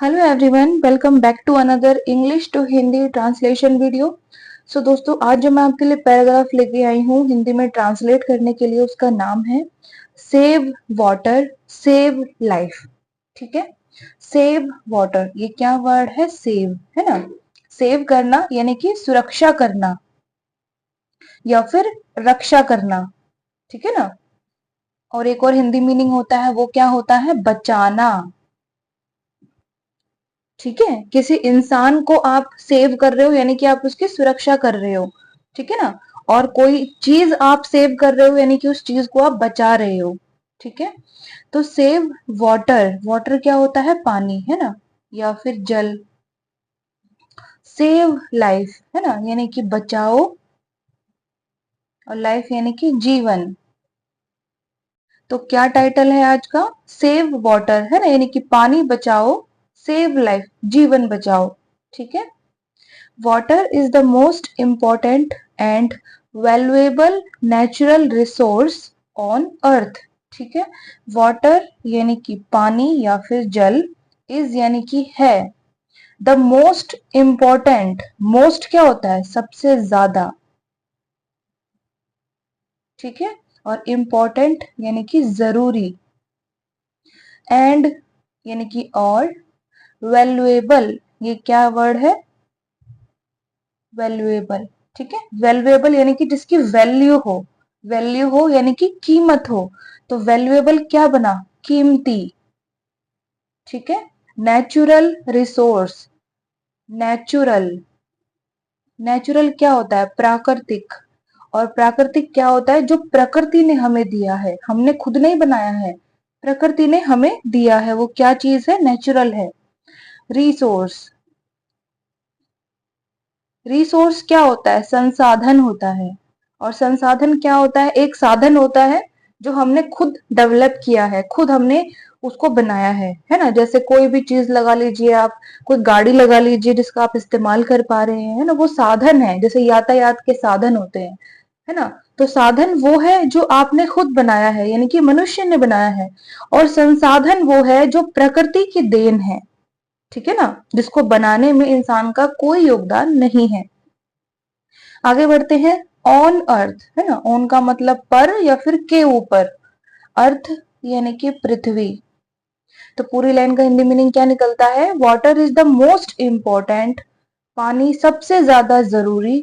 Hello everyone, welcome back to another English to Hindi translation video. So दोस्तों, आज जो मैं आपके लिए पैराग्राफ लेके आई हूँ हिंदी में ट्रांसलेट करने के लिए, उसका नाम है सेव वाटर सेव लाइफ। ठीक है, सेव वाटर, ये क्या वर्ड है? सेव है ना। सेव करना यानी कि सुरक्षा करना या फिर रक्षा करना। ठीक है ना। और एक और हिंदी मीनिंग होता है, वो क्या होता है? बचाना। ठीक है, किसी इंसान को आप सेव कर रहे हो यानी कि आप उसकी सुरक्षा कर रहे हो। ठीक है ना। और कोई चीज आप सेव कर रहे हो यानी कि उस चीज को आप बचा रहे हो। ठीक है। तो सेव वाटर, वाटर क्या होता है? पानी, है ना, या फिर जल। सेव लाइफ है ना, यानी कि बचाओ, और लाइफ यानी कि जीवन। तो क्या टाइटल है आज का? सेव वाटर, है ना, यानी कि पानी बचाओ, सेव लाइफ जीवन बचाओ। ठीक है। Water is the most important and valuable natural resource on earth। ठीक है। Water यानी कि पानी या फिर जल, is यानी कि है, the most important, most क्या होता है? सबसे ज्यादा। ठीक है। और important यानी कि जरूरी, and यानी कि और, valuable, ये क्या वर्ड है? वैल्यूएबल। ठीक है। वैल्यूएबल यानी कि जिसकी वैल्यू हो, वैल्यू हो यानी कि कीमत हो। तो वैल्यूएबल क्या बना? कीमती। ठीक है। नेचुरल रिसोर्स, नेचुरल, नेचुरल क्या होता है? प्राकृतिक। और प्राकृतिक क्या होता है? जो प्रकृति ने हमें दिया है, हमने खुद नहीं बनाया है, प्रकृति ने हमें दिया है। वो क्या चीज है? नेचुरल है। रिसोर्स, रिसोर्स क्या होता है? संसाधन होता है। और संसाधन क्या होता है? एक साधन होता है जो हमने खुद डेवलप किया है, खुद हमने उसको बनाया है ना। जैसे कोई भी चीज लगा लीजिए आप, कोई गाड़ी लगा लीजिए जिसका आप इस्तेमाल कर पा रहे हैं, है ना, वो साधन है। जैसे यातायात के साधन होते हैं, है ना। तो साधन वो है जो आपने खुद बनाया है, यानी कि मनुष्य ने बनाया है। और संसाधन वो है जो प्रकृति की देन है। ठीक है ना, जिसको बनाने में इंसान का कोई योगदान नहीं है। आगे बढ़ते हैं। ऑन अर्थ, है ना, ऑन का मतलब पर या फिर के ऊपर, अर्थ यानी कि पृथ्वी। तो पूरी लाइन का हिंदी मीनिंग क्या निकलता है? Water is the most important, पानी सबसे ज्यादा जरूरी,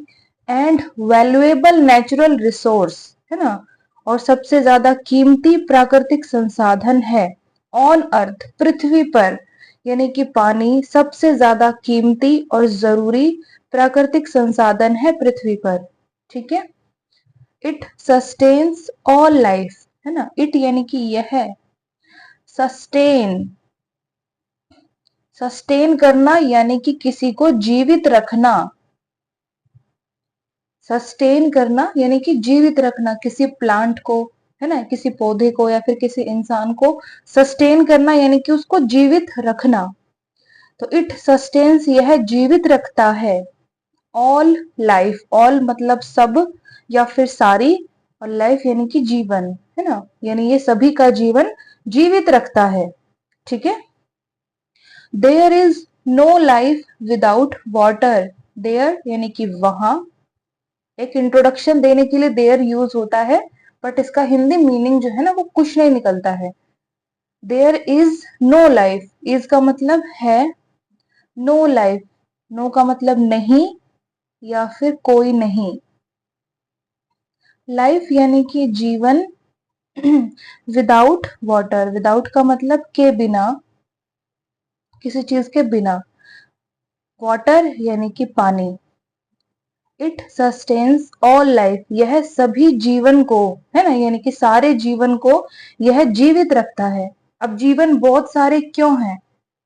एंड वैल्यूएबल नेचुरल रिसोर्स, है ना, और सबसे ज्यादा कीमती प्राकृतिक संसाधन है। ऑन अर्थ, पृथ्वी पर, यानी कि पानी सबसे ज्यादा कीमती और जरूरी प्राकृतिक संसाधन है पृथ्वी पर। ठीक है। इट सस्टेन्स ऑल लाइफ, है ना, इट यानी कि यह है, सस्टेन, सस्टेन करना यानी कि किसी को जीवित रखना। सस्टेन करना यानी कि जीवित रखना किसी प्लांट को, है ना, किसी पौधे को या फिर किसी इंसान को सस्टेन करना यानी कि उसको जीवित रखना। तो इट सस्टेन्स, यह जीवित रखता है, ऑल लाइफ, ऑल मतलब सब या फिर सारी, और लाइफ यानी कि जीवन, है ना, यानी ये सभी का जीवन जीवित रखता है। ठीक है। There is no life without water, there यानी कि वहां, एक इंट्रोडक्शन देने के लिए देयर यूज होता है, बट इसका हिंदी मीनिंग जो है ना वो कुछ नहीं निकलता है। There is no life, is का मतलब है, नो लाइफ, नो का मतलब नहीं या फिर कोई नहीं, लाइफ यानी कि जीवन, विदाउट वाटर, विदाउट का मतलब के बिना, किसी चीज के बिना, वाटर यानी कि पानी। इट सस्टेन्स ऑल लाइफ, यह सभी जीवन को, है ना, यानी कि सारे जीवन को यह जीवित रखता है। अब जीवन बहुत सारे क्यों हैं?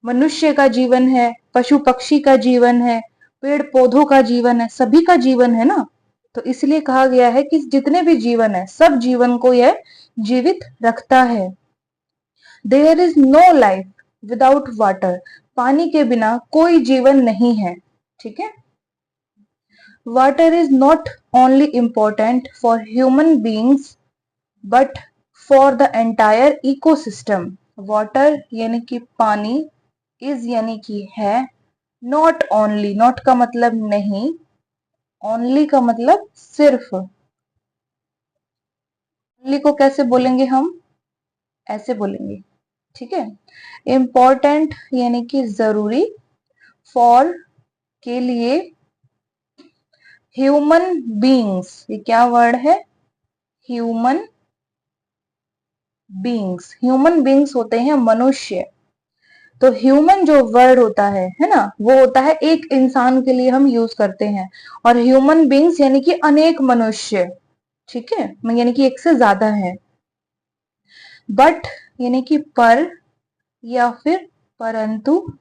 मनुष्य का जीवन है, पशु पक्षी का जीवन है, पेड़ पौधों का जीवन है, सभी का जीवन है ना। तो इसलिए कहा गया है कि जितने भी जीवन है, सब जीवन को यह जीवित रखता है। There is no life without water, पानी के बिना कोई जीवन नहीं है। ठीक है। Water is not only important for human beings but for the entire ecosystem. Water यानी कि पानी, इज यानी कि है, नॉट ओनली, नॉट का मतलब नहीं, ओनली का मतलब सिर्फ। ओनली को कैसे बोलेंगे हम, ऐसे बोलेंगे, ठीक है। इम्पोर्टेंट यानी कि जरूरी, फॉर के लिए, ह्यूमन बींग्स, ये क्या वर्ड है, ह्यूमन बींग्स, ह्यूमन बींग्स होते हैं मनुष्य। तो ह्यूमन जो वर्ड होता है ना, वो होता है एक इंसान के लिए हम यूज करते हैं, और ह्यूमन बींग्स यानी कि अनेक मनुष्य, ठीक है, यानी कि एक से ज्यादा है। बट यानी कि पर या फिर परंतु,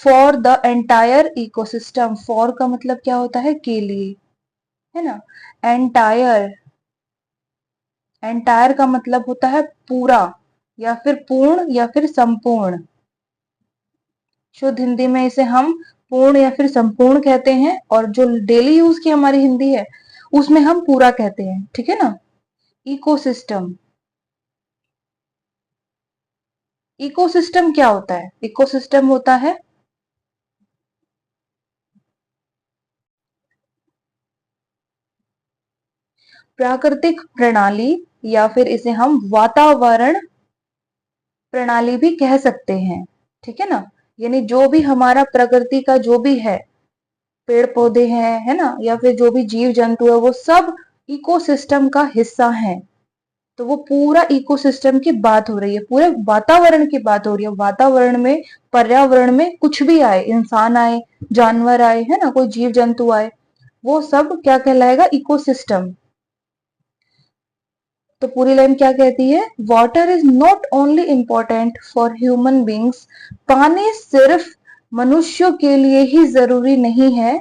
for the entire ecosystem, for का मतलब क्या होता है, के लिए, है ना। एंटायर, एंटायर का मतलब होता है पूरा, या फिर पूर्ण, या फिर संपूर्ण। शुद्ध हिंदी में इसे हम पूर्ण या फिर संपूर्ण कहते हैं, और जो डेली यूज की हमारी हिंदी है उसमें हम पूरा कहते हैं, ठीक है ना। इकोसिस्टम, इकोसिस्टम क्या होता है, इकोसिस्टम होता है प्राकृतिक प्रणाली, या फिर इसे हम वातावरण प्रणाली भी कह सकते हैं, ठीक है ना। यानी जो भी हमारा प्रकृति का जो भी है, पेड़ पौधे हैं, है ना, या फिर जो भी जीव जंतु है, वो सब इकोसिस्टम का हिस्सा है। तो वो पूरा इकोसिस्टम की बात हो रही है, पूरे वातावरण की बात हो रही है। वातावरण में, पर्यावरण में कुछ भी आए, इंसान आए, जानवर आए, है ना, कोई जीव जंतु आए, वो सब क्या कहलाएगा, इकोसिस्टम। तो पूरी लाइन क्या कहती है, water is not only important for human beings, पानी सिर्फ मनुष्यों के लिए ही जरूरी नहीं है,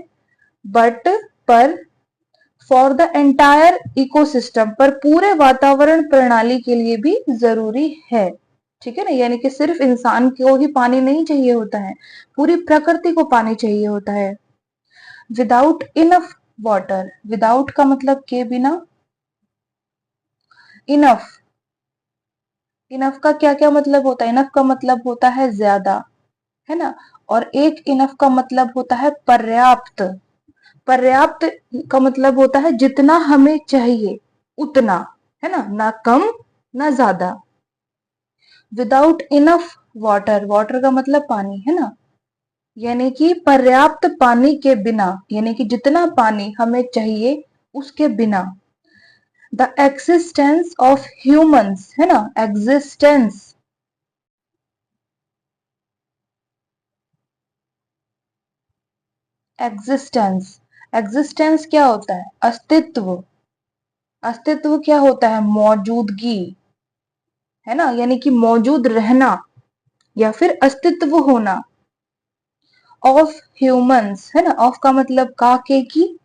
बट पर फॉर द एंटायर इकोसिस्टम, पर पूरे वातावरण प्रणाली के लिए भी जरूरी है, ठीक है ना। यानी कि सिर्फ इंसान को ही पानी नहीं चाहिए होता है, पूरी प्रकृति को पानी चाहिए होता है। विदाउट इनफ वाटर, विदाउट का मतलब के बिना, इनफ, इनफ का क्या क्या मतलब होता है, इनफ का मतलब होता है ज्यादा, है ना। और एक इनफ का मतलब होता है पर्याप्त, पर्याप्त का मतलब होता है जितना हमें चाहिए उतना, है ना, ना कम ना ज्यादा। विदाउट इनफ वाटर, वाटर का मतलब पानी, है ना, यानी कि पर्याप्त पानी के बिना, यानी कि जितना पानी हमें चाहिए उसके बिना, द एक्सिस्टेंस ऑफ ह्यूमंस, है ना, एग्जिस्टेंस, एग्जिस्टेंस, एग्जिस्टेंस क्या होता है, अस्तित्व, अस्तित्व क्या होता है, मौजूदगी, है ना, यानी कि मौजूद रहना या फिर अस्तित्व होना, ऑफ ह्यूमंस, है ना, ऑफ का मतलब का, के की,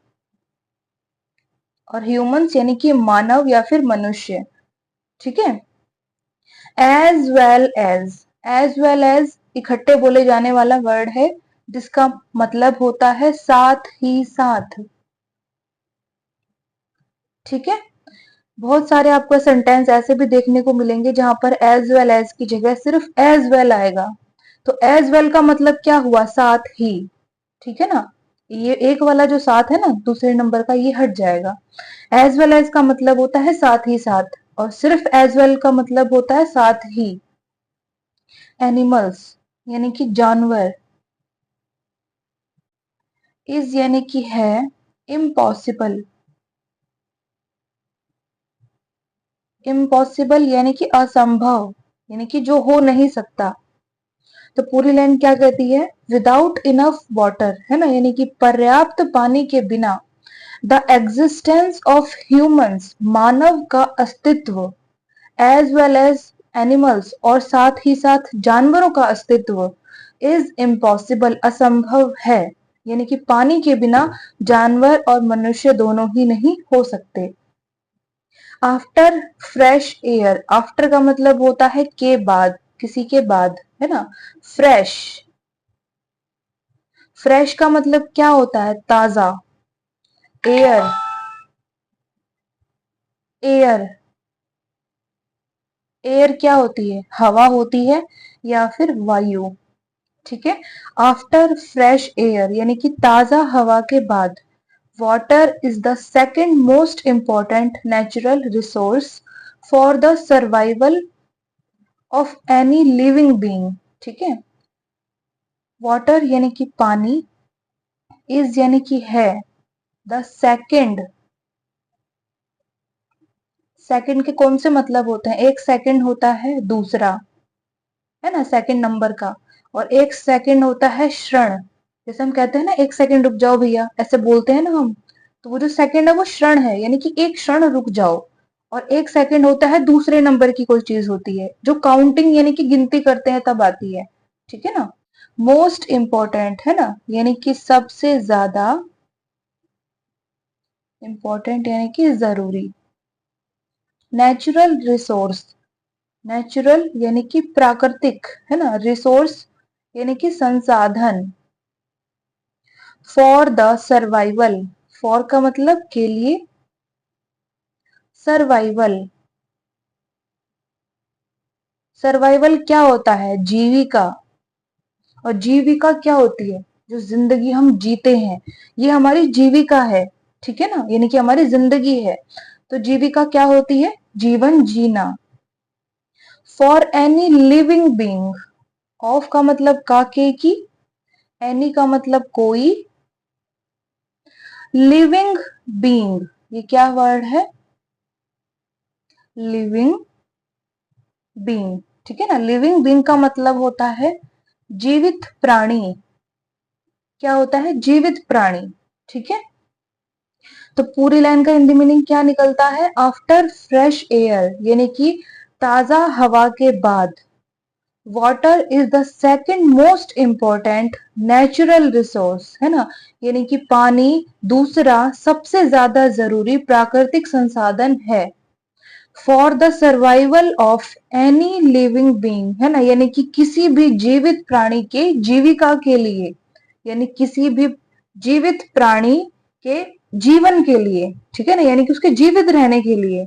और ह्यूमंस यानी कि मानव या फिर मनुष्य, ठीक है। एज वेल एज इकट्ठे बोले जाने वाला वर्ड है, जिसका मतलब होता है साथ ही साथ, ठीक है। बहुत सारे आपको सेंटेंस ऐसे भी देखने को मिलेंगे जहां पर एज वेल एज की जगह सिर्फ एज वेल आएगा। तो एज वेल का मतलब क्या हुआ, साथ ही, ठीक है ना। ये एक वाला जो साथ है ना दूसरे नंबर का, ये हट जाएगा। एज वेल एज का मतलब होता है साथ ही साथ, और सिर्फ एज वेल का मतलब होता है साथ ही। एनिमल्स यानी कि जानवर, इज यानी कि है, इम्पॉसिबल, इम्पॉसिबल यानी कि असंभव, यानी कि जो हो नहीं सकता। तो पूरी लाइन क्या कहती है, विदाउट इनफ वाटर, है ना, यानी कि पर्याप्त पानी के बिना, द एग्जिस्टेंस ऑफ ह्यूमंस, मानव का अस्तित्व, एज वेल एज एनिमल्स, और साथ ही साथ जानवरों का अस्तित्व, इज इम्पॉसिबल, असंभव है। यानी कि पानी के बिना जानवर और मनुष्य दोनों ही नहीं हो सकते। आफ्टर फ्रेश एयर, आफ्टर का मतलब होता है के बाद, किसी के बाद, है ना। फ्रेश, फ्रेश का मतलब क्या होता है, ताजा। एयर, एयर, एयर क्या होती है, हवा होती है या फिर वायु, ठीक है। आफ्टर फ्रेश एयर यानी कि ताजा हवा के बाद, water is the second most important natural resource for the survival of any living being. ठीक है। वाटर यानी कि पानी, इज यानी कि है, द सेकेंड, सेकंड के कौन से मतलब होते हैं? एक सेकंड होता है दूसरा, है ना, सेकंड नंबर का, और एक सेकंड होता है क्षण। जैसे हम कहते हैं ना, एक सेकंड रुक जाओ भैया, ऐसे बोलते हैं ना हम, तो वो जो सेकंड है वो क्षण है, यानी कि एक क्षण रुक जाओ। और एक सेकंड होता है दूसरे नंबर की कोई चीज होती है जो काउंटिंग यानी कि गिनती करते हैं तब आती है। ठीक है ना। मोस्ट इंपॉर्टेंट है ना, यानी कि सबसे ज्यादा, इंपॉर्टेंट यानी कि जरूरी। नेचुरल रिसोर्स, नेचुरल यानी कि प्राकृतिक, है ना, रिसोर्स यानी कि संसाधन। फॉर द सर्वाइवल, फॉर का मतलब के लिए, सर्वाइवल, सर्वाइवल क्या होता है? जीविका। और जीविका क्या होती है? जो जिंदगी हम जीते हैं, ये हमारी जीविका है। ठीक है ना, यानी कि हमारी जिंदगी है। तो जीविका क्या होती है? जीवन जीना। For any living being, of का मतलब का के की, एनी का मतलब कोई, लिविंग बीइंग, ये क्या वर्ड है? Living being. ठीक है ना। लिविंग बीइंग का मतलब होता है जीवित प्राणी। क्या होता है? जीवित प्राणी। ठीक है। तो पूरी लाइन का हिंदी मीनिंग क्या निकलता है? आफ्टर फ्रेश एयर यानी कि ताजा हवा के बाद, water is the second most important natural resource, है ना, यानी कि पानी दूसरा सबसे ज्यादा जरूरी प्राकृतिक संसाधन है। For the survival of any living being, है ना, यानी कि किसी भी जीवित प्राणी के जीविका के लिए, यानी किसी भी जीवित प्राणी के जीवन के लिए। ठीक है ना, यानी कि उसके जीवित रहने के लिए।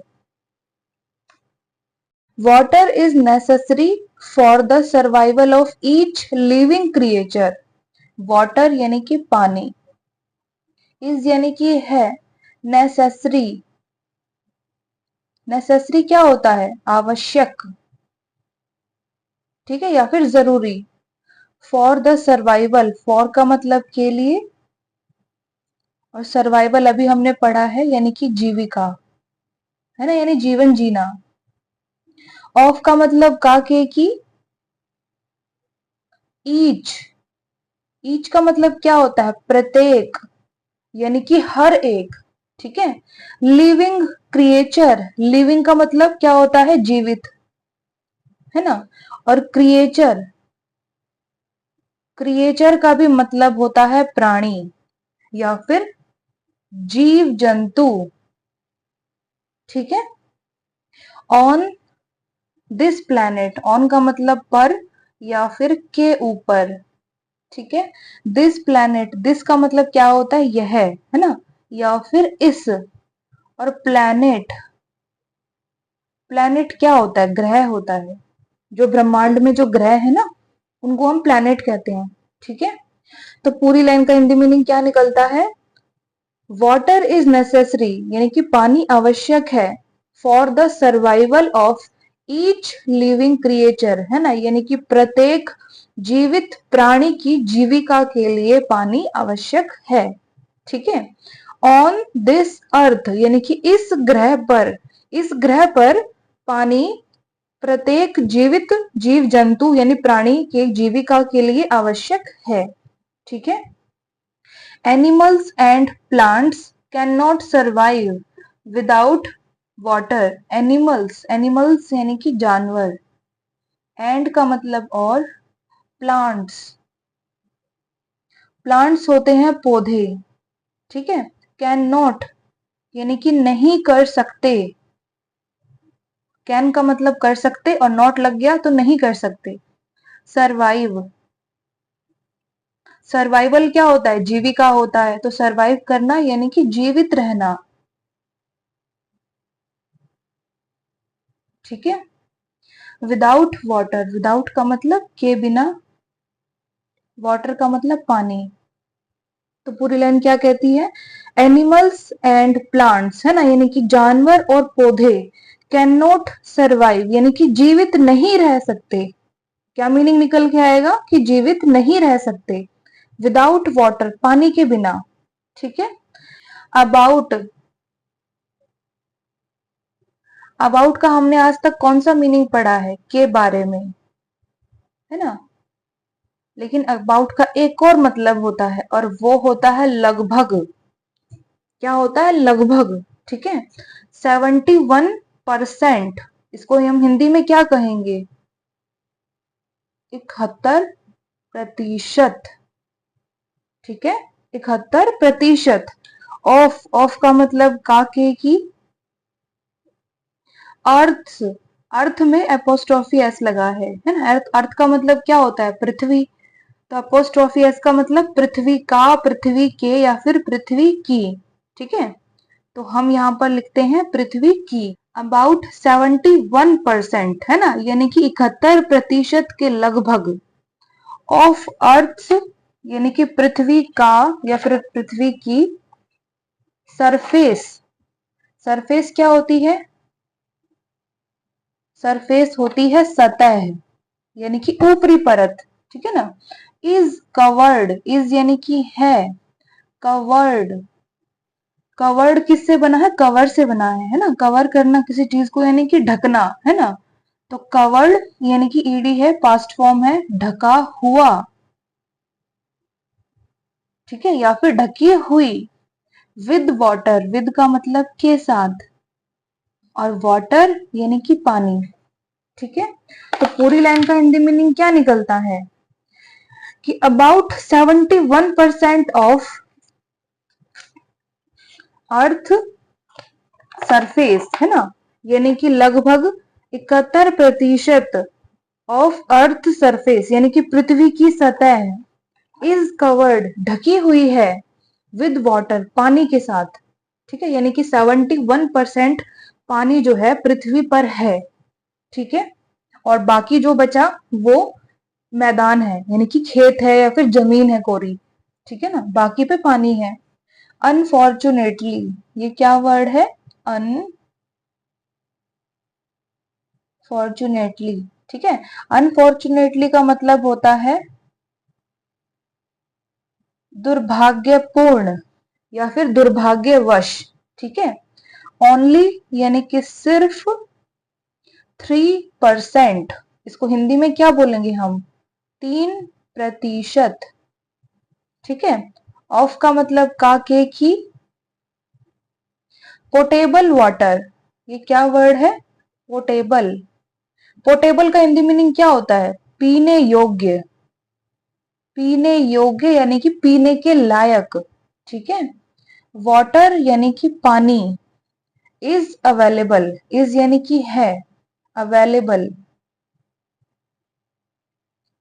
Water is necessary for the survival of each living creature. Water यानी कि पानी, इज यानी कि है, नेसेसरी, नेसेसरी क्या होता है? आवश्यक। ठीक है, या फिर जरूरी। फॉर द सर्वाइवल, फॉर का मतलब के लिए, और सर्वाइवल अभी हमने पढ़ा है यानी कि जीविका, है ना, यानी जीवन जीना। ऑफ का मतलब का के की, ईच, ईच का मतलब क्या होता है? प्रत्येक, यानी कि हर एक। ठीक है। लिविंग क्रिएचर, लिविंग का मतलब क्या होता है? जीवित, है ना। और क्रिएचर, क्रिएचर का भी मतलब होता है प्राणी या फिर जीव जंतु। ठीक है। ऑन दिस प्लैनेट, ऑन का मतलब पर या फिर के ऊपर। ठीक है। दिस प्लैनेट, दिस का मतलब क्या होता है? यह, है ना, या फिर इस। और प्लैनेट, प्लैनेट क्या होता है? ग्रह होता है। जो ब्रह्मांड में जो ग्रह है ना, उनको हम प्लैनेट कहते हैं। ठीक है। तो पूरी लाइन का हिंदी मीनिंग क्या निकलता है? वाटर इज नेसेसरी यानी कि पानी आवश्यक है, for the survival of each living creature, है ना, यानी कि प्रत्येक जीवित प्राणी की जीविका के लिए पानी आवश्यक है। ठीक है। ऑन दिस अर्थ यानी कि इस ग्रह पर, इस ग्रह पर पानी प्रत्येक जीवित जीव जंतु यानी प्राणी के जीविका के लिए आवश्यक है। ठीक है। Animals and plants cannot survive without water. Animals, animals यानी कि जानवर, and का मतलब और, plants, plants होते हैं पौधे। ठीक है। cannot यानी कि नहीं कर सकते, can का मतलब कर सकते और not लग गया तो नहीं कर सकते। survive, सर्वाइवल क्या होता है? जीविका होता है, तो सर्वाइव करना यानी कि जीवित रहना। ठीक है। विदाउट वाटर, विदाउट का मतलब के बिना, वाटर का मतलब पानी। तो पूरी लाइन क्या कहती है? एनिमल्स एंड प्लांट्स, है ना, यानी कि जानवर और पौधे, कैन नॉट सर्वाइव, यानी कि जीवित नहीं रह सकते। क्या मीनिंग निकल के आएगा? कि जीवित नहीं रह सकते विदाउट वाटर, पानी के बिना। ठीक है। अबाउट, अबाउट का हमने आज तक कौन सा मीनिंग पढ़ा है? के बारे में, है ना। लेकिन अबाउट का एक और मतलब होता है, और वो होता है लगभग। क्या होता है? लगभग। ठीक है। 71%, इसको हम हिंदी में क्या कहेंगे? 71%। ठीक है, 71%। ऑफ, ऑफ का मतलब का, के की। अर्थ, अर्थ में एपोस्ट्रोफी एस लगा है ना। अर्थ, अर्थ का मतलब क्या होता है? पृथ्वी। तो अपोस्ट्रोफी एस का मतलब पृथ्वी का, पृथ्वी के, या फिर पृथ्वी की। ठीक है। तो हम यहाँ पर लिखते हैं पृथ्वी की। अबाउट 71%, है ना, यानी कि 71% के लगभग, ऑफ अर्थ, यानी कि पृथ्वी का या फिर पृथ्वी की, सरफेस, सरफेस क्या होती है? सरफेस होती है सतह, यानी कि ऊपरी परत। ठीक है ना। इज कवर्ड, इज यानी कि है, कवर्ड, कवर्ड किससे बना है? कवर से बना है ना। कवर करना किसी चीज को, यानी कि ढकना, है ना। तो कवर्ड यानी कि ईडी है, पास्ट फॉर्म है, ढका हुआ। ठीक है, या फिर ढकी हुई। विद वाटर, विद का मतलब के साथ, और वाटर यानी कि पानी। ठीक है। तो पूरी लाइन का हिंदी मीनिंग क्या निकलता है? कि अबाउट 71% ऑफ अर्थ सरफेस, है ना, यानी कि लगभग 71% ऑफ अर्थ सरफेस, यानी कि पृथ्वी की सतह, इज कवर्ड, ढकी हुई है, विद वाटर, पानी के साथ। ठीक है, यानी कि 71% पानी जो है पृथ्वी पर है। ठीक है। और बाकी जो बचा वो मैदान है, यानी कि खेत है या फिर जमीन है कोरी। ठीक है ना, बाकी पे पानी है। अनफॉर्चुनेटली, ये क्या वर्ड है? अनफॉर्चुनेटली। ठीक है। अनफॉर्चुनेटली का मतलब होता है दुर्भाग्यपूर्ण या फिर दुर्भाग्यवश। ठीक है। ओनली यानी कि सिर्फ 3%, इसको हिंदी में क्या बोलेंगे हम? 3%। ठीक है। ऑफ का मतलब का, के की। पोटेबल वाटर, ये क्या वर्ड है? पोटेबल, पोटेबल का हिंदी मीनिंग क्या होता है? पीने योग्य, पीने योग्य यानी कि पीने के लायक। ठीक है। वाटर यानी कि पानी। इज अवेलेबल, इज यानी कि है, अवेलेबल,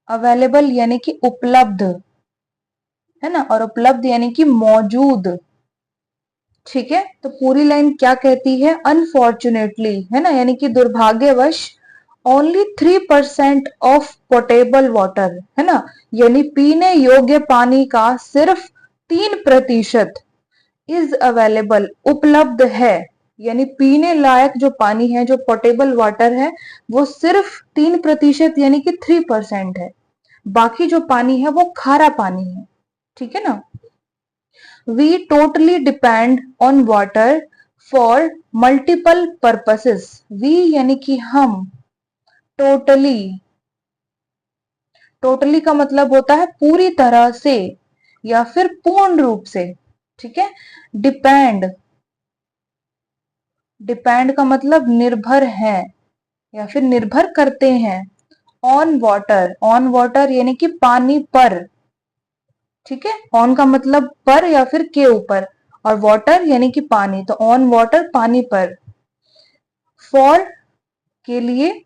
अवेलेबल यानी कि उपलब्ध, है ना, और उपलब्ध यानी कि मौजूद। ठीक है। तो पूरी लाइन क्या कहती है? अनफॉर्चुनेटली, है ना, यानी कि दुर्भाग्यवश, ओनली 3% ऑफ पोटेबल वाटर, है ना, यानी पीने योग्य पानी का सिर्फ 3% इज अवेलेबल, उपलब्ध है। यानी पीने लायक जो पानी है, जो पोर्टेबल वाटर है, वो सिर्फ 3% यानी कि 3% है। बाकी जो पानी है वो खारा पानी है। ठीक है ना। We totally depend on water for multiple purposes. We यानी कि हम, टोटली, टोटली का मतलब होता है पूरी तरह से या फिर पूर्ण रूप से। ठीक है। डिपेंड, डिपेंड का मतलब निर्भर है या फिर निर्भर करते हैं। ऑन वाटर, ऑन वाटर यानी कि पानी पर। ठीक है। ऑन का मतलब पर या फिर के ऊपर, और वाटर यानी कि पानी, तो ऑन वाटर, पानी पर। फॉर, के लिए।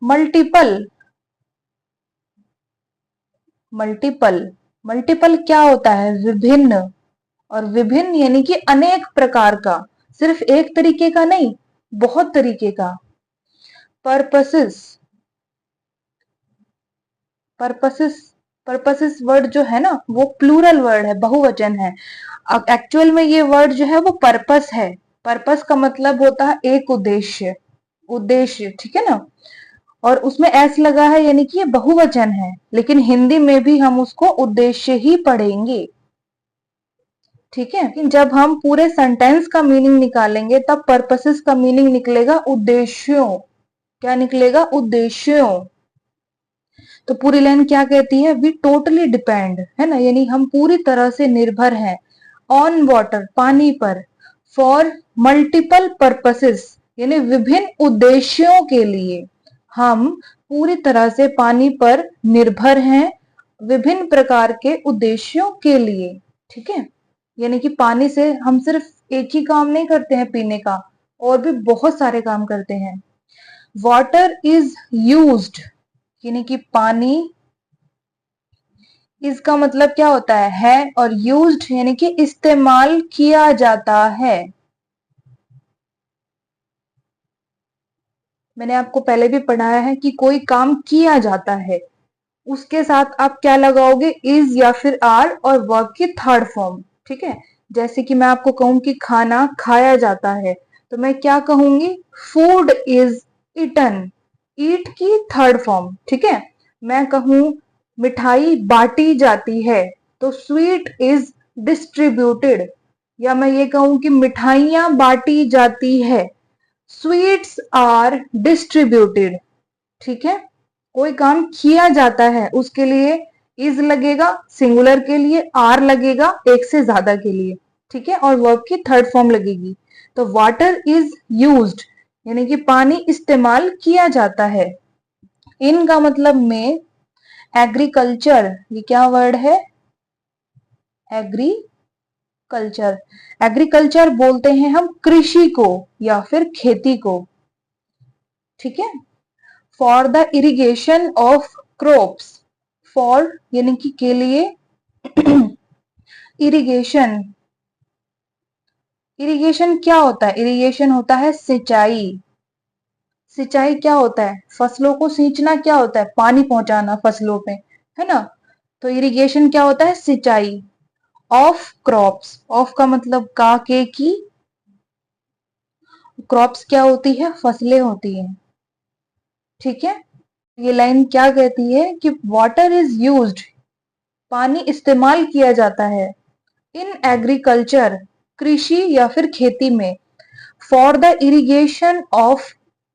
मल्टीपल, मल्टीपल, मल्टीपल क्या होता है? विभिन्न, और विभिन्न यानी कि अनेक प्रकार का, सिर्फ एक तरीके का नहीं, बहुत तरीके का। पर्पसेस, पर्पसेस, पर्पसेस वर्ड जो है ना वो प्लूरल वर्ड है, बहुवचन है। एक्चुअल में ये वर्ड जो है वो पर्पस है। पर्पस का मतलब होता है एक उद्देश्य, उद्देश्य, ठीक है ना। और उसमें एस लगा है यानी कि ये बहुवचन है, लेकिन हिंदी में भी हम उसको उद्देश्य ही पढ़ेंगे, ठीक है। लेकिन जब हम पूरे सेंटेंस का मीनिंग निकालेंगे तब पर्पसेस का मीनिंग निकलेगा उद्देश्यों। क्या निकलेगा? उद्देश्यों। तो पूरी लाइन क्या कहती है? वी टोटली डिपेंड, है ना, यानी हम पूरी तरह से निर्भर हैं, ऑन वाटर, पानी पर, फॉर मल्टीपल पर्पसेस, यानी विभिन्न उद्देश्यों के लिए हम पूरी तरह से पानी पर निर्भर हैं, विभिन्न प्रकार के उद्देश्यों के लिए, ठीक है। यानी कि पानी से हम सिर्फ एक ही काम नहीं करते हैं पीने का, और भी बहुत सारे काम करते हैं। वाटर इज यूज्ड, यानी कि पानी, इसका मतलब क्या होता है और यूज्ड यानी कि इस्तेमाल किया जाता है। मैंने आपको पहले भी पढ़ाया है कि कोई काम किया जाता है, उसके साथ आप क्या लगाओगे? इज या फिर आर, और वर्ब की थर्ड फॉर्म, ठीक है। जैसे कि मैं आपको कहूं कि खाना खाया जाता है, तो मैं क्या कहूंगी? फूड इज ईटन, ईट की थर्ड फॉर्म, ठीक है। मैं कहूं मिठाई बांटी जाती है, तो स्वीट इज डिस्ट्रीब्यूटेड, या मैं ये कहूं कि मिठाइयां बांटी जाती है, स्वीट्स आर डिस्ट्रीब्यूटेड, ठीक है। कोई काम किया जाता है उसके लिए इज लगेगा, सिंगुलर के लिए आर लगेगा, एक से ज्यादा के लिए, ठीक है, और वर्ब की थर्ड फॉर्म लगेगी। तो वाटर इज यूज्ड यानी कि पानी इस्तेमाल किया जाता है। इन का मतलब में एग्रीकल्चर, ये क्या वर्ड है? एग्रीकल्चर। एग्रीकल्चर बोलते हैं हम कृषि को या फिर खेती को, ठीक है। For the irrigation of crops, for यानी कि के लिए, इरिगेशन, इरिगेशन क्या होता है? इरिगेशन होता है सिंचाई। सिंचाई क्या होता है? फसलों को सींचना क्या होता है? पानी पहुंचाना फसलों पे, है ना। तो इरिगेशन क्या होता है? सिंचाई। ऑफ क्रॉप्स, ऑफ का मतलब का, के, की, क्रॉप्स क्या होती है? फसलें होती है, ठीक है। ये लाइन क्या कहती है कि वाटर इज यूज्ड, पानी इस्तेमाल किया जाता है, इन एग्रीकल्चर, कृषि या फिर खेती में, for the irrigation of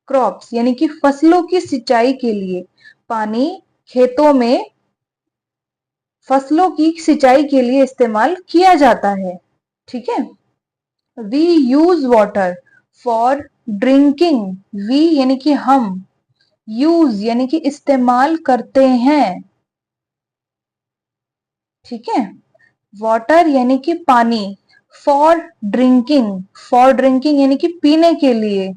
crops यानी कि फसलों की सिंचाई के लिए, पानी खेतों में फसलों की सिंचाई के लिए इस्तेमाल किया जाता है, ठीक है। We use water for drinking, we यानी कि हम, यूज यानी कि इस्तेमाल करते हैं, ठीक है। वाटर यानी कि पानी, फॉर ड्रिंकिंग, फॉर ड्रिंकिंग यानी कि पीने के लिए,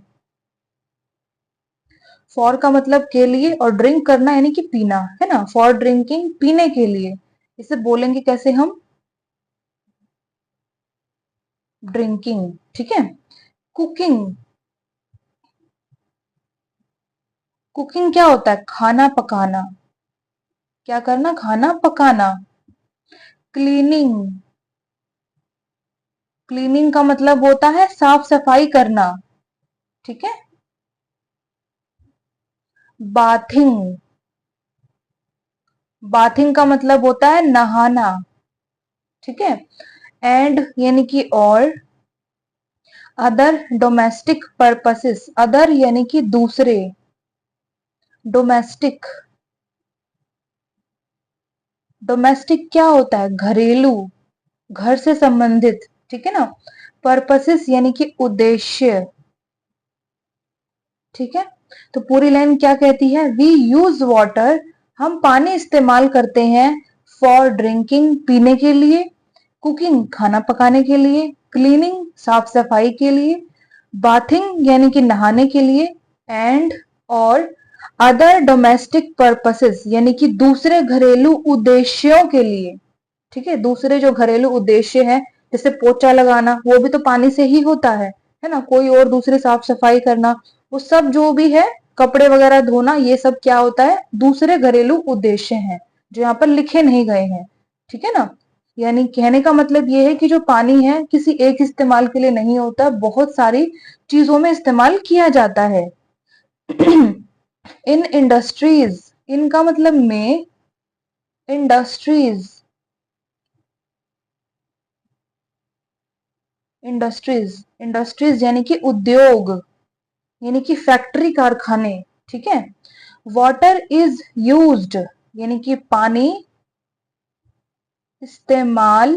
फॉर का मतलब के लिए और ड्रिंक करना यानी कि पीना, है ना। फॉर ड्रिंकिंग, पीने के लिए। इसे बोलेंगे कैसे हम? ड्रिंकिंग, ठीक है। कुकिंग, कुकिंग क्या होता है? खाना पकाना। क्या करना? खाना पकाना। क्लीनिंग, क्लीनिंग का मतलब होता है साफ सफाई करना, ठीक है। बाथिंग, बाथिंग का मतलब होता है नहाना, ठीक है। एंड यानी कि और, अदर डोमेस्टिक पर्पसेस, अदर यानी कि दूसरे, डोमेस्टिक, डोमेस्टिक क्या होता है? घरेलू, घर से संबंधित, ठीक है ना। पर्पसेस यानी कि उद्देश्य, ठीक है। तो पूरी लाइन क्या कहती है? वी यूज वाटर, हम पानी इस्तेमाल करते हैं, फॉर ड्रिंकिंग, पीने के लिए, कुकिंग, खाना पकाने के लिए, क्लीनिंग, साफ सफाई के लिए, बाथिंग यानी कि नहाने के लिए, एंड और अदर डोमेस्टिक पर्पसेस यानी कि दूसरे घरेलू उद्देश्यों के लिए, ठीक है। दूसरे जो घरेलू उद्देश्य है, जैसे पोछा लगाना, वो भी तो पानी से ही होता है ना। कोई और दूसरी साफ सफाई करना, वो सब जो भी है कपड़े वगैरह धोना, ये सब क्या होता है, दूसरे घरेलू उद्देश्य हैं जो यहाँ पर लिखे नहीं गए हैं, ठीक है ना। यानी कहने का मतलब ये है कि जो पानी है किसी एक इस्तेमाल के लिए नहीं होता, बहुत सारी चीजों में इस्तेमाल किया जाता है। इन इंडस्ट्रीज, इनका मतलब में, इंडस्ट्रीज, इंडस्ट्रीज, इंडस्ट्रीज यानी कि उद्योग, यानी कि फैक्ट्री, कारखाने, ठीक है। वाटर इज यूज्ड यानी कि पानी इस्तेमाल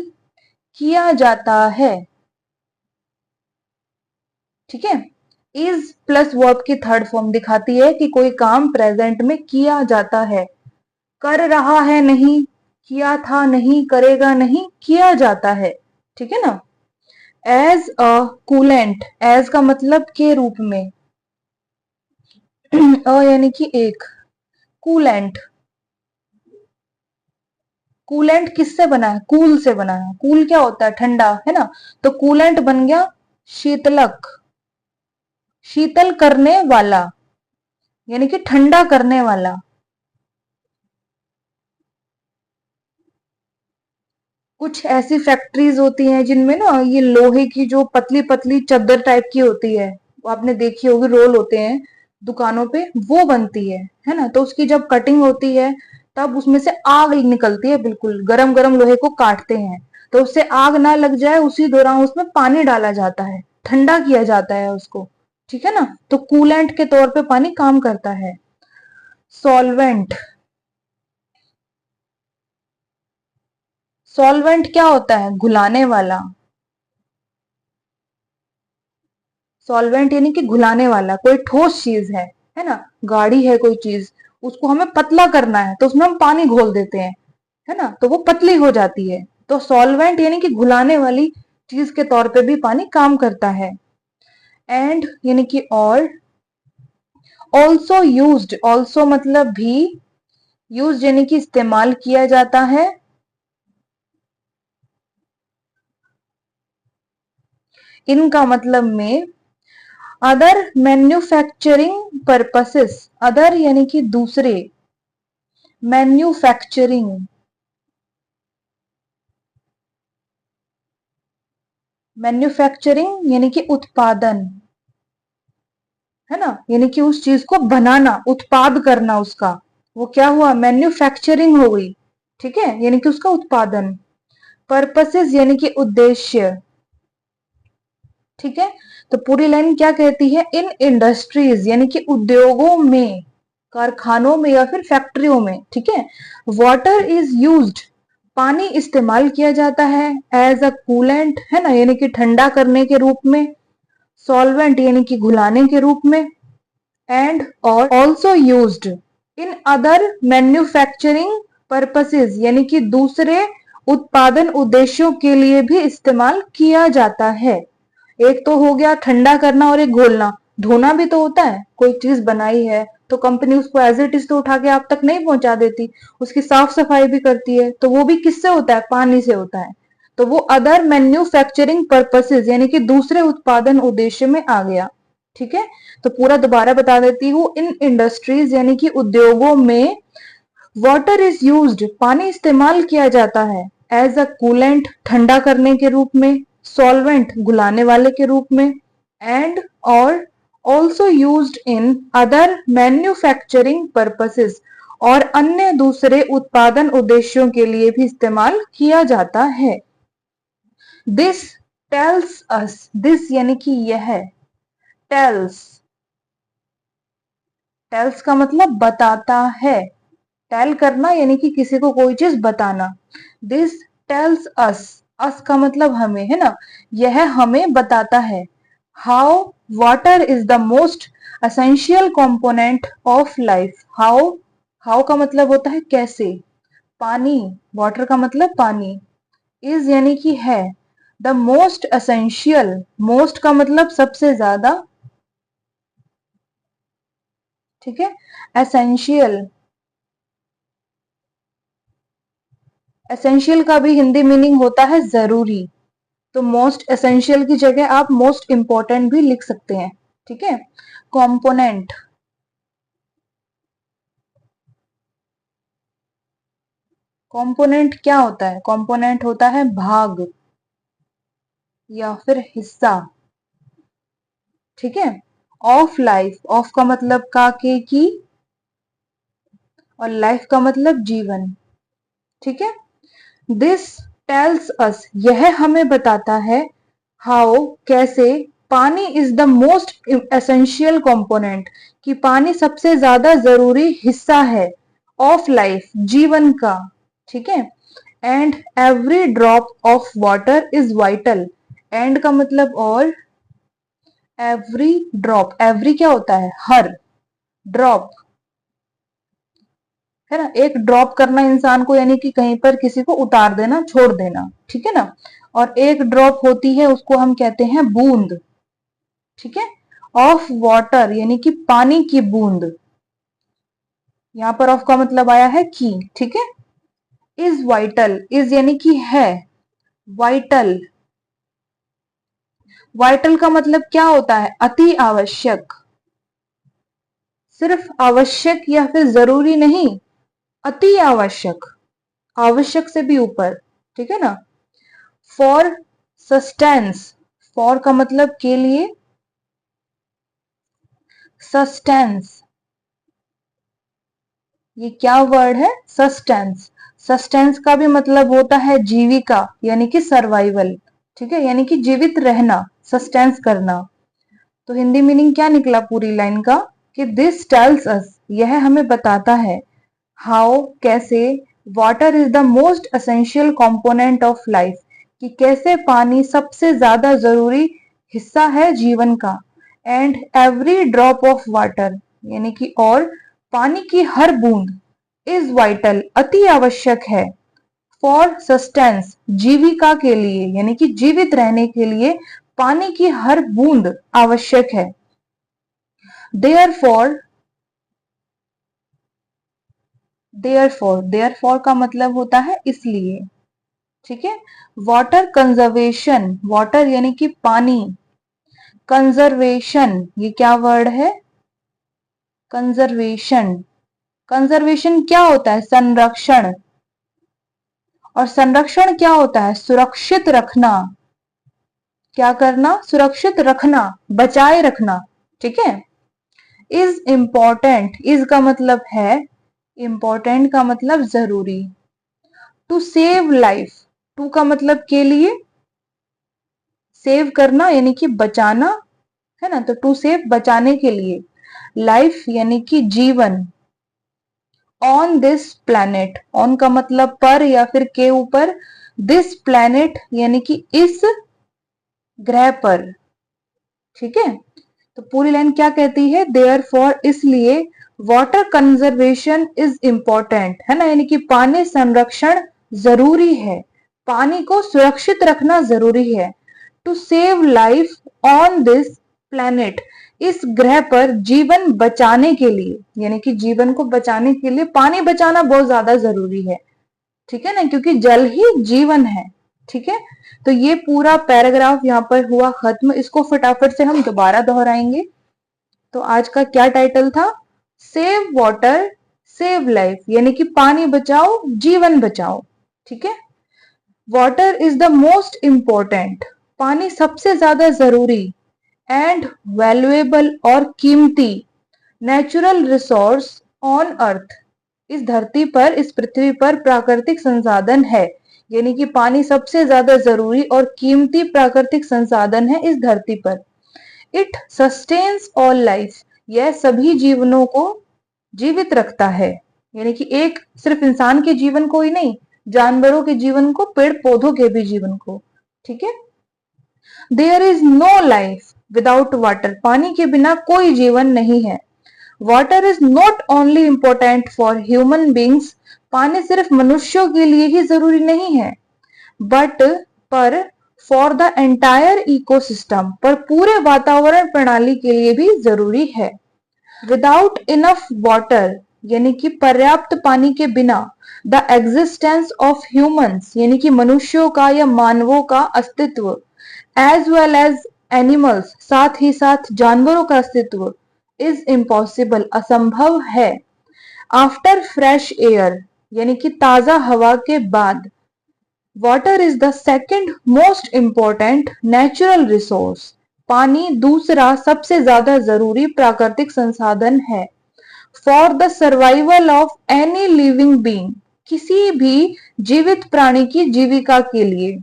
किया जाता है, ठीक है। इज प्लस वर्ब की थर्ड फॉर्म दिखाती है कि कोई काम प्रेजेंट में किया जाता है, कर रहा है नहीं, किया था नहीं, करेगा नहीं, किया जाता है, ठीक है ना। एज अ कूलेंट, एज का मतलब के रूप में, अ यानी कि एक, कूलेंट, कूलेंट किससे बना है, कूल से बना है। कूल क्या होता है, ठंडा, है ना। तो कूलेंट बन गया शीतलक, शीतल करने वाला, यानी कि ठंडा करने वाला। कुछ ऐसी फैक्ट्रीज होती हैं जिनमें ना ये लोहे की जो पतली पतली चद्दर टाइप की होती है, वो आपने देखी होगी, रोल होते हैं दुकानों पे, वो बनती है ना। तो उसकी जब कटिंग होती है तब उसमें से आग निकलती है, बिल्कुल गरम गरम लोहे को काटते हैं, तो उससे आग ना लग जाए उसी दौरान उसमें पानी डाला जाता है, ठंडा किया जाता है उसको, ठीक है ना। तो कूलेंट के तौर पे पानी काम करता है। सॉल्वेंट, सॉल्वेंट क्या होता है, घुलाने वाला। सॉल्वेंट यानी कि घुलाने वाला, कोई ठोस चीज है ना। गाड़ी है कोई चीज, उसको हमें पतला करना है तो उसमें हम पानी घोल देते हैं, है ना, तो वो पतली हो जाती है। तो सॉल्वेंट यानी कि घुलाने वाली चीज के तौर पे भी पानी काम करता है। एंड यानी कि और, ऑल्सो यूज्ड, ऑल्सो मतलब भी, यूज यानी कि इस्तेमाल किया जाता है, इनका मतलब में, अदर मैन्युफैक्चरिंग पर्पसेस, अदर यानी कि दूसरे, मैन्युफैक्चरिंग, मैन्युफैक्चरिंग यानी कि उत्पादन, है ना, यानी कि उस चीज को बनाना, उत्पाद करना उसका, वो क्या हुआ, मैन्युफैक्चरिंग हो गई, ठीक है, यानी कि उसका उत्पादन। पर्पसेस यानी कि उद्देश्य, ठीक है। तो पूरी लाइन क्या कहती है, इन इंडस्ट्रीज यानी कि उद्योगों में, कारखानों में या फिर फैक्ट्रियों में, ठीक है। वाटर इज यूज्ड, पानी इस्तेमाल किया जाता है, एज अ कूलेंट, है ना, यानी कि ठंडा करने के रूप में, सॉल्वेंट यानी कि घुलाने के रूप में, एंड और also used in other manufacturing purposes यानी कि दूसरे उत्पादन उद्देश्यों के लिए भी इस्तेमाल किया जाता है। एक तो हो गया ठंडा करना और एक घोलना, धोना भी तो होता है, कोई चीज बनाई है तो कंपनी उसको एज इट इज तो उठा के आप तक नहीं पहुंचा देती, उसकी साफ सफाई भी करती है, तो वो भी किससे होता है, पानी से होता है। तो वो अदर मैन्युफैक्चरिंग पर्पसेस यानी कि दूसरे उत्पादन उद्देश्य में आ गया, ठीक है। तो पूरा दोबारा बता देती हूँ, इन इंडस्ट्रीज यानी कि उद्योगों में, वाटर इज यूज्ड, पानी इस्तेमाल किया जाता है, एज अ कूलेंट, ठंडा करने के रूप में, सॉल्वेंट, घुलाने वाले के रूप में, एंड और also used in other manufacturing purposes, और अन्य दूसरे उत्पादन उद्देश्यों के लिए भी इस्तेमाल किया जाता है। दिस टेल्स अस, दिस यानी कि यह, टेल्स, टेल्स का मतलब बताता है, टेल करना यानी कि किसी को कोई चीज बताना। दिस टेल्स अस का मतलब हमें, है ना, यह हमें बताता है। How water is the most essential component of life, how, how का मतलब होता है कैसे, पानी, वाटर का मतलब पानी, इज यानी कि है, द मोस्ट असेंशियल, मोस्ट का मतलब सबसे ज्यादा, ठीक है। एसेंशियल, एसेंशियल का भी हिंदी मीनिंग होता है जरूरी, तो मोस्ट एसेंशियल की जगह आप मोस्ट इंपॉर्टेंट भी लिख सकते हैं, ठीक है। कंपोनेंट, कंपोनेंट क्या होता है? कंपोनेंट होता है भाग या फिर हिस्सा, ठीक है। ऑफ लाइफ, ऑफ का मतलब का, के, की, और लाइफ का मतलब जीवन, ठीक है। दिस टेल्स अस, यह हमें बताता है, हाउ, कैसे, पानी is the most essential component, कि पानी सबसे ज्यादा जरूरी हिस्सा है ऑफ लाइफ, जीवन का, ठीक है। And every drop of water is vital, and का मतलब और, एवरी ड्रॉप, एवरी क्या होता है? हर, ड्रॉप है ना, एक ड्रॉप करना इंसान को, यानी कि कहीं पर किसी को उतार देना, छोड़ देना, ठीक है ना। और एक ड्रॉप होती है, उसको हम कहते हैं बूंद, ठीक है। ऑफ वाटर यानी कि पानी की बूंद, यहां पर ऑफ का मतलब आया है की, ठीक है। इज वाइटल, इज यानी कि है, वाइटल, वाइटल का मतलब क्या होता है? अति आवश्यक, सिर्फ आवश्यक या फिर जरूरी नहीं, अति आवश्यक, आवश्यक से भी ऊपर, ठीक है ना। फॉर सस्टेंस, फॉर का मतलब के लिए, सस्टेंस, ये क्या वर्ड है? सस्टेंस, सस्टेंस का भी मतलब होता है जीविका यानी कि सर्वाइवल, ठीक है, यानी कि जीवित रहना, सस्टेंस करना। तो हिंदी मीनिंग क्या निकला पूरी लाइन का? कि दिस टेल्स अस, यह हमें बताता है, हाउ, कैसे, water is the most essential component of life, कि कैसे पानी सबसे ज्यादा जरूरी हिस्सा है जीवन का। And every drop of water यानी कि और, पानी की हर बूंद, इज वाइटल अति आवश्यक है, फॉर सस्टेंस जीविका के लिए, यानी कि जीवित रहने के लिए पानी की हर बूंद आवश्यक है। देयरफॉर, देयरफॉर, देयरफॉर का मतलब होता है इसलिए, ठीक है। वाटर कंजर्वेशन, वाटर यानी कि पानी, कंजर्वेशन ये क्या वर्ड है? कंजर्वेशन, कंजर्वेशन क्या होता है? संरक्षण, और संरक्षण क्या होता है? सुरक्षित रखना, क्या करना? सुरक्षित रखना, बचाए रखना, ठीक है। इज इंपॉर्टेंट, इज का मतलब है, इंपॉर्टेंट का मतलब जरूरी। टू सेव लाइफ, टू का मतलब के लिए, सेव करना यानी कि बचाना, है ना, तो टू सेव बचाने के लिए, लाइफ यानी कि जीवन, ऑन दिस प्लैनेट, ऑन का मतलब पर या फिर के ऊपर, दिस प्लैनेट यानी कि इस ग्रह पर, ठीक है। तो पूरी लाइन क्या कहती है? देयर फॉर, इसलिए, वाटर कंजर्वेशन इज इंपॉर्टेंट, है ना, यानी कि पानी संरक्षण जरूरी है, पानी को सुरक्षित रखना जरूरी है। To save life on this planet, इस ग्रह पर जीवन बचाने के लिए, यानी कि जीवन को बचाने के लिए पानी बचाना बहुत ज्यादा जरूरी है, ठीक है ना, क्योंकि जल ही जीवन है, ठीक है। तो ये पूरा पैराग्राफ यहाँ पर हुआ खत्म, इसको फटाफट से हम दोबारा दोहराएंगे। तो आज का क्या टाइटल था? सेव वाटर सेव लाइफ, यानी कि पानी बचाओ जीवन बचाओ, ठीक है। Water is the most important, पानी सबसे ज्यादा जरूरी, एंड वैल्यूएबल और कीमती, नेचुरल रिसोर्स ऑन अर्थ, इस धरती पर, इस पृथ्वी पर प्राकृतिक संसाधन है, यानी कि पानी सबसे ज्यादा जरूरी और कीमती प्राकृतिक संसाधन है इस धरती पर। इट सस्टेन्स ऑल लाइफ, यह सभी जीवनों को जीवित रखता है, यानी कि एक सिर्फ इंसान के जीवन को ही नहीं, जानवरों के जीवन को, पेड़ पौधों के भी जीवन को, ठीक है। There is no life without water, पानी के बिना कोई जीवन नहीं है। Water is not only important for human beings, पानी सिर्फ मनुष्यों के लिए ही जरूरी नहीं है, बट, पर, फॉर द एंटायर इकोसिस्टम, पर पूरे वातावरण प्रणाली के लिए भी जरूरी है। विदाउट इनफ वाटर यानी कि पर्याप्त पानी के बिना, द एग्जिस्टेंस ऑफ ह्यूमंस यानी कि मनुष्यों का या मानवों का अस्तित्व, एज वेल एज एनिमल्स साथ ही साथ जानवरों का अस्तित्व, इज इम्पॉसिबल असंभव है। आफ्टर फ्रेश एयर यानी कि ताजा हवा के बाद water is the second most important natural resource. पानी दूसरा सबसे ज्यादा जरूरी प्राकृतिक संसाधन है for the survival of any living being, किसी भी जीवित प्राणी की जीविका के लिए।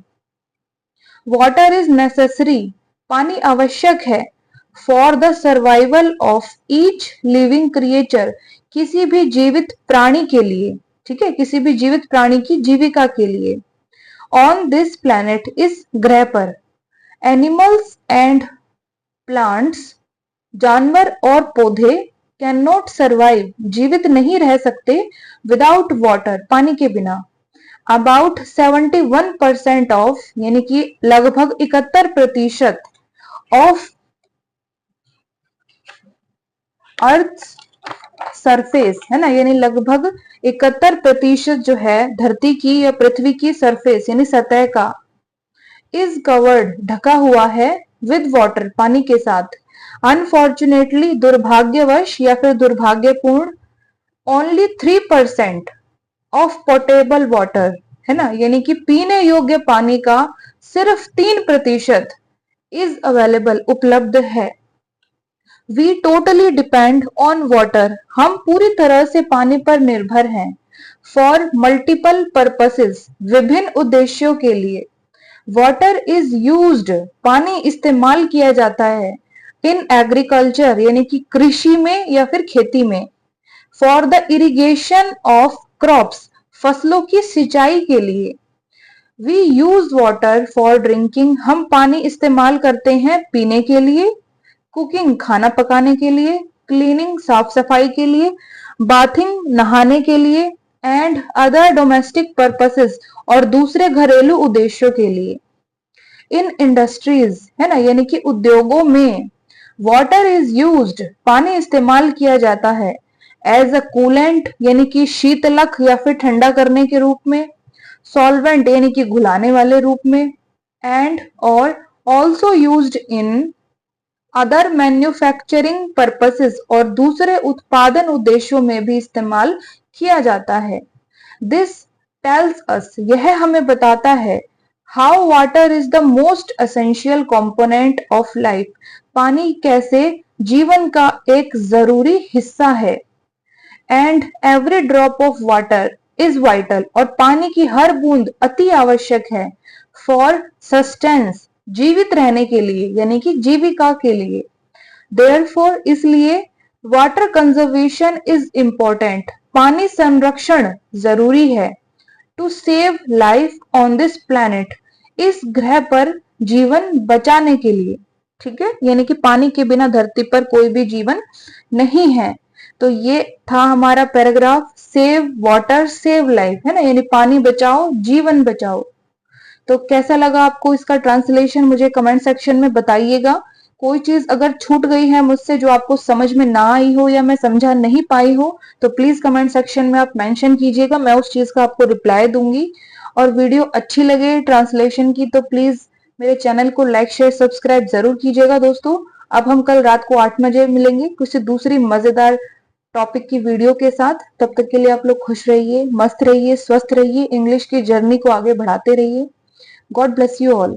वाटर इज नेसेसरी, पानी आवश्यक है for the survival of each living creature, किसी भी जीवित प्राणी के लिए, ठीक है, किसी भी जीवित प्राणी की जीविका के लिए। ऑन दिस प्लैनेट, इस ग्रह पर, एनिमल्स एंड प्लांट्स, जानवर और पौधे, कैन नॉट सर्वाइव, जीवित नहीं रह सकते, विदाउट वाटर, पानी के बिना। अबाउट 71% ऑफ, यानी कि लगभग 71% ऑफ अर्थ सरफेस, है ना, यानी लगभग 71% जो है धरती की या पृथ्वी की सरफेस यानी सतह का, इज कवर्ड, ढका हुआ है, विद वाटर, पानी के साथ। अनफॉर्चुनेटली, दुर्भाग्यवश या फिर दुर्भाग्यपूर्ण, ओनली 3% ऑफ पोटेबल वाटर, है ना, यानी कि पीने योग्य पानी का सिर्फ 3% इज अवेलेबल, उपलब्ध है। We totally depend on water, हम पूरी तरह से पानी पर निर्भर हैं। फॉर मल्टीपल पर्पसेस, विभिन्न उद्देश्यों के लिए। वाटर इज यूज्ड, पानी इस्तेमाल किया जाता है। इन एग्रीकल्चर, यानी कि कृषि में या फिर खेती में। For the irrigation of crops, फसलों की सिंचाई के लिए। We use water for drinking, हम पानी इस्तेमाल करते हैं पीने के लिए। कुकिंग, खाना पकाने के लिए। क्लीनिंग, साफ सफाई के लिए। बाथिंग, नहाने के लिए। एंड अदर डोमेस्टिक पर्पसेस, और दूसरे घरेलू उद्देश्यों के लिए। इन इंडस्ट्रीज, है ना, यानी कि उद्योगों में, वाटर इज यूज्ड, पानी इस्तेमाल किया जाता है। एज अ कूलेंट, यानी कि शीतलक या फिर ठंडा करने के रूप में। सॉल्वेंट, यानी कि घुलाने वाले रूप में। एंड और also used in other manufacturing purposes, और दूसरे उत्पादन उद्देश्यों में भी इस्तेमाल किया जाता है। दिस टेल्स अस, यह हमें बताता है, how water is the most essential component of life, पानी कैसे जीवन का एक जरूरी हिस्सा है। And every drop of water is vital, और पानी की हर बूंद अति आवश्यक है। फॉर सस्टेंस, जीवित रहने के लिए, यानी कि जीविका के लिए। देयरफॉर, इसलिए, वाटर कंजर्वेशन इज इंपॉर्टेंट, पानी संरक्षण जरूरी है। To save life on this planet, इस ग्रह पर जीवन बचाने के लिए, ठीक है, यानी कि पानी के बिना धरती पर कोई भी जीवन नहीं है। तो ये था हमारा paragraph, save water save life, है ना, यानी पानी बचाओ जीवन बचाओ। तो कैसा लगा आपको इसका ट्रांसलेशन, मुझे कमेंट सेक्शन में बताइएगा। कोई चीज अगर छूट गई है मुझसे, जो आपको समझ में ना आई हो या मैं समझा नहीं पाई हो, तो प्लीज कमेंट सेक्शन में आप मेंशन कीजिएगा, मैं उस चीज का आपको रिप्लाई दूंगी। और वीडियो अच्छी लगे ट्रांसलेशन की तो प्लीज मेरे चैनल को लाइक शेयर सब्सक्राइब जरूर कीजिएगा दोस्तों। अब हम कल रात को 8 बजे मिलेंगे किसी दूसरी मजेदार टॉपिक की वीडियो के साथ। तब तक के लिए आप लोग खुश रहिए, मस्त रहिए, स्वस्थ रहिए, इंग्लिश की जर्नी को आगे बढ़ाते रहिए। God bless you all.